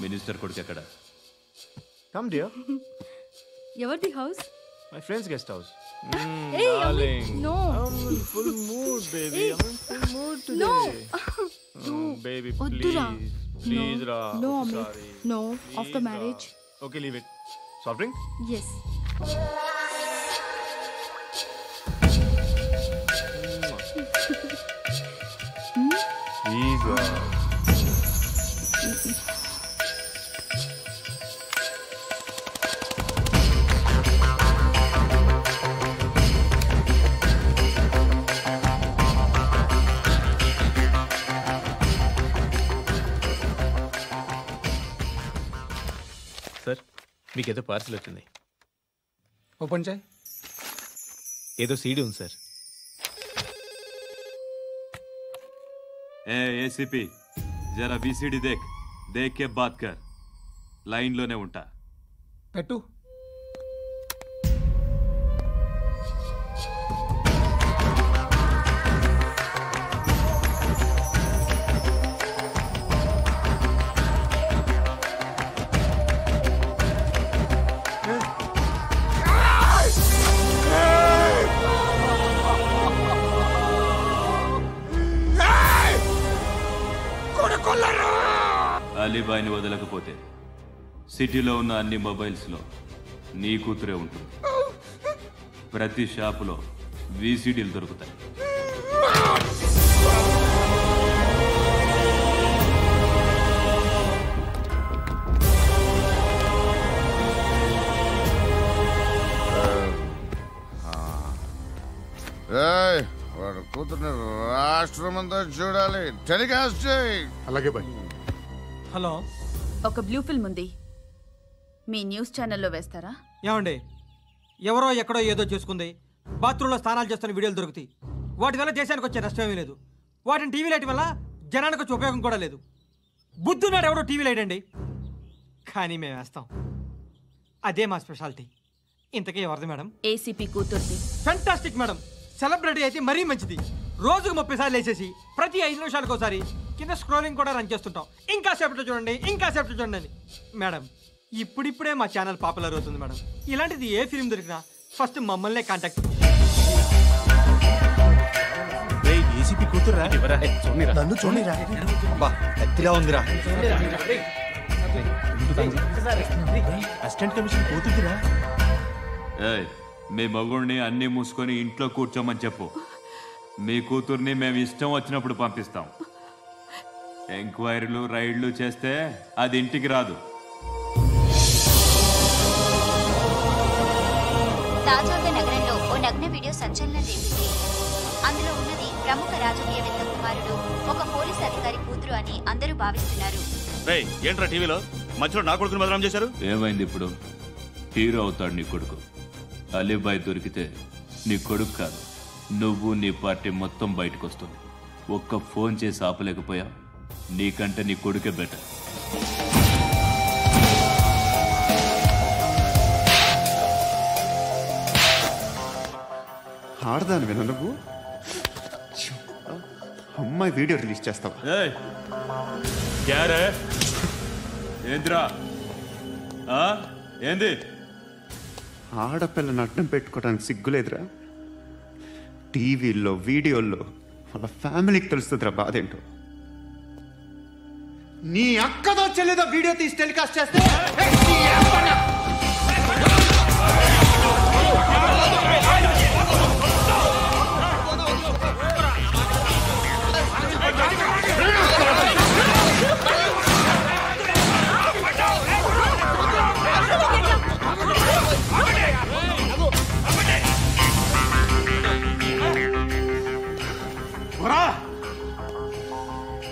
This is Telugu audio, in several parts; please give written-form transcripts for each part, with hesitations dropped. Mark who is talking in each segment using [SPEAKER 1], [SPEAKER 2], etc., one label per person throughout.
[SPEAKER 1] మినిస్టర్ కొడుకు ఎక్కడ?
[SPEAKER 2] Come dear.
[SPEAKER 3] ఎవరిది house?
[SPEAKER 2] My friend's guest house.
[SPEAKER 3] Hey,
[SPEAKER 2] Darling.
[SPEAKER 3] no.
[SPEAKER 2] I'm in full mood, baby. I'm in full mood today.
[SPEAKER 3] No.
[SPEAKER 2] Baby,
[SPEAKER 3] వద్దురా.
[SPEAKER 2] please. Please, Ra.
[SPEAKER 3] No, Amit.
[SPEAKER 2] Sorry.
[SPEAKER 3] No.
[SPEAKER 2] Please,
[SPEAKER 3] After
[SPEAKER 2] Ra.
[SPEAKER 3] marriage.
[SPEAKER 2] Okay, leave it. Soft drink?
[SPEAKER 3] Yes.
[SPEAKER 2] Please, Ra. Sir మీకేదో పార్సిల్ వచ్చింది.
[SPEAKER 4] ఓపెన్ చేయి.
[SPEAKER 2] ఏదో సీడీ ఉంది సార్.
[SPEAKER 1] ఏసీపీ జరా బీసీడీ దేక్ కే బాత్ కర్. లైన్లోనే ఉంటా.
[SPEAKER 4] పెట్టు.
[SPEAKER 1] అలీబాయిని వదలకపోతే సిటీలో ఉన్న అన్ని మొబైల్స్లో నీ కూతురే ఉంటుంది. ప్రతి షాపులో వీసీడీలు దొరుకుతాయి.
[SPEAKER 5] వాడు కూతుర్ని రాష్ట్రమంతా చూడాలి. టెలికాస్ట్ చేయి.
[SPEAKER 4] అలాగే బాయ్.
[SPEAKER 6] హలో,
[SPEAKER 7] ఒక బ్లూ ఫిల్మ్ ఉంది, మీ న్యూస్ ఛానల్లో వేస్తారా?
[SPEAKER 6] ఏమండి, ఎవరో ఎక్కడో ఏదో చేసుకుంది, బాత్రూంలో స్నానాలు చేస్తున్న వీడియోలు దొరుకుతాయి. వాటి వల్ల దేశానికి వచ్చే నష్టమేమీ లేదు. వాటిని టీవీ లైట్ వల్ల జనానికి వచ్చే ఉపయోగం కూడా లేదు. బుద్ధున్నాడు ఎవడో టీవీ లైట్ అండి, కానీ మేము వేస్తాం. అదే మా స్పెషాలిటీ. ఇంతకీ ఎవరిది మేడం?
[SPEAKER 7] ఏసీపీ కూతుర్ది.
[SPEAKER 6] Fantastic madam. సెలబ్రిటీ అయితే మరీ మంచిది. రోజుకు 30 సార్లు వేసేసి ప్రతి 5 నిమిషాలకు ఒకసారి కింద స్క్రోలింగ్ కూడా రన్ చేస్తుంటాం. ఇంకా సేపట్లో చూడండి, ఇంకా సేపట్లో చూడండి అని. మేడం, ఇప్పుడిప్పుడే మా ఛానల్ పాపులర్ అవుతుంది మేడం. ఇలాంటిది ఏ ఫిల్మ్ దొరికినా ఫస్ట్ మమ్మల్నే కాంటాక్ట్.
[SPEAKER 2] ఏసీపీ కూతురా?
[SPEAKER 4] నన్ను చూడరా.
[SPEAKER 6] బా ఎత్తిలా ఉందిరా.
[SPEAKER 2] Assistant commission కూతురురా?
[SPEAKER 1] మీ మగుడిని అన్నీ మూసుకొని ఇంట్లో కూర్చోమని చెప్పు. మీ కూతుర్ని మేము ఇష్టం వచ్చినప్పుడు పంపిస్తాం. ఎంక్వైరీలు రైడ్లు చేస్తే అది ఇంటికి రాదు.
[SPEAKER 8] తాజాగా నగరంలో ఓ నగ్న వీడియో సంచలనం రేపింది. అందులో ఉన్నది ప్రముఖ రాజకీయవేత్త కుమారుడు, ఒక పోలీస్ అధికారి కూతురు అని అందరూ భావిస్తున్నారు.
[SPEAKER 9] ఏంట్రా టీవీలో మధ్యలో నా కొడుకుని బదనాం చేశారు?
[SPEAKER 1] ఏమైంది ఇప్పుడు? హీరో అవుతాడు నీ కొడుకు. అలీబాయ్ దొరికితే నీ కొడుకు కాదు, నువ్వు నీ పార్టీ మొత్తం బయటకు వస్తుంది. ఒక్క ఫోన్ చేసి ఆపలేకపోయా? నీకంటే నీ కొడుకే బెటర్.
[SPEAKER 10] ఆడదాను విన నువ్వు. అమ్మాయి వీడియో రిలీజ్ చేస్తావా?
[SPEAKER 1] ఏంద్రా ఏంది?
[SPEAKER 10] ఆడపిల్లని అడ్డం పెట్టుకోవడానికి సిగ్గులేదురా? టీవీల్లో వీడియోల్లో వాళ్ళ ఫ్యామిలీకి తెలుస్తుందిరా బాధేంటో. నీ అక్కదో చెల్లిదో వీడియో తీసి టెలికాస్ట్ చేస్తే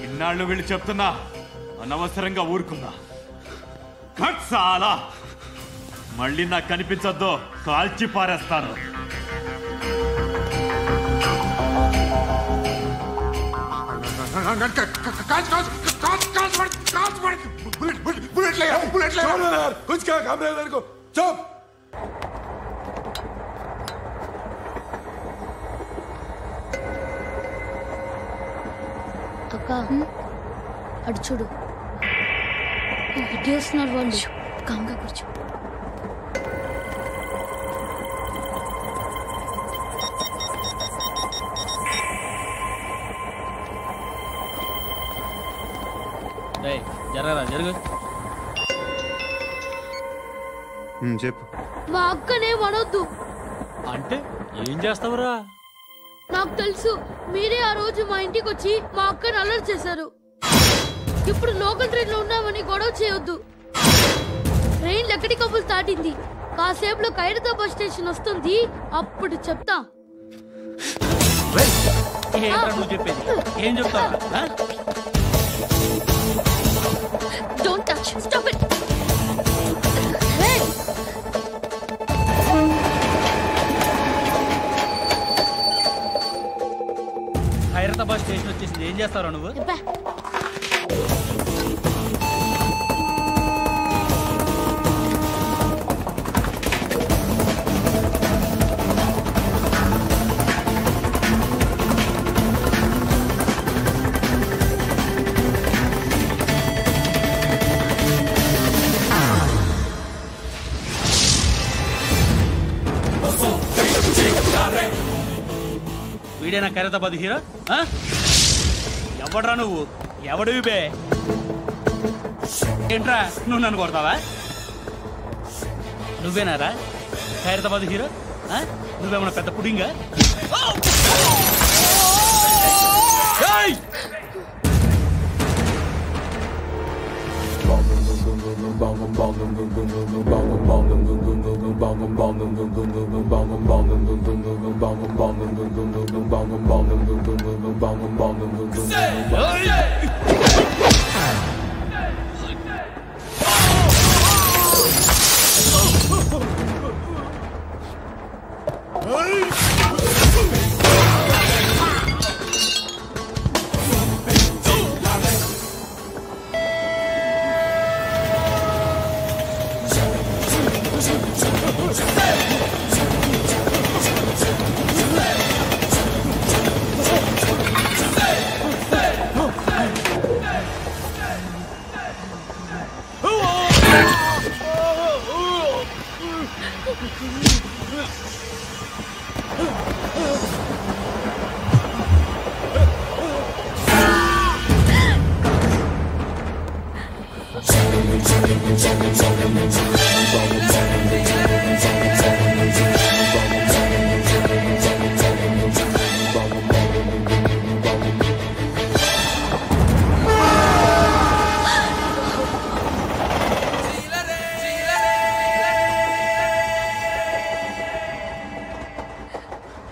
[SPEAKER 1] ఇన్నాళ్ళు వీళ్ళు చెప్తున్నా అనవసరంగా ఊరుకున్నా. చాలా మళ్ళీ నాకు కనిపించొద్దు, కాల్చి పారేస్తాను.
[SPEAKER 3] అక్క అడు చూడు. వస్తున్నారు వాళ్ళు.
[SPEAKER 7] కామ్గా కూర్చో.
[SPEAKER 11] జరగరా జరుగు.
[SPEAKER 10] చెప్పు.
[SPEAKER 3] మా అక్కనే వనొద్దు.
[SPEAKER 11] అంటే ఏం చేస్తావురా?
[SPEAKER 3] నాకు తెలుసు, మీరే ఆ రోజు మా ఇంటికి వచ్చి మా అక్కని అల్లరి చేశారు. ఇప్పుడు లోకల్ ట్రైన్ లో ఉన్నామని గొడవ చేయొద్దు. ట్రైన్ ఎక్కడి కబులు దాటింది. కాసేపులో ఖైరతాబాద్ స్టేషన్ వస్తుంది, అప్పుడు చెప్తా.
[SPEAKER 11] నువ్వు చెప్పేది ఏం చెప్తావా?
[SPEAKER 3] Don't touch. Stop it.
[SPEAKER 11] Khairatabad station వచ్చేసింది. ఏం చేస్తావు నువ్వు? వీడేనా ఖైరతాబాద్ హీరో? ఎవడరా నువ్వు? ఎవడివి బే? ఏంట్రా నువ్వు నన్ను కొడతావా? నువ్వేనారా ఖైరతాబాద్ హీరో? నువ్వేమన్నా పెద్ద పుడింగా?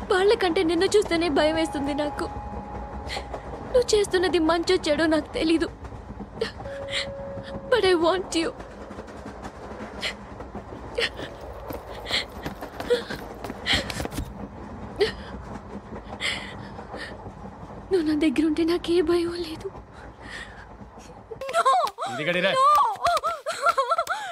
[SPEAKER 3] వాళ్ళకంటే నిన్ను చూస్తేనే భయం వేస్తుంది నాకు. నువ్వు చేస్తున్నది మంచో చెడో నాకు తెలీదు. But I want you. నువ్వు నా దగ్గర ఉంటే నాకే భయం లేదు.
[SPEAKER 11] ఎందుకంటే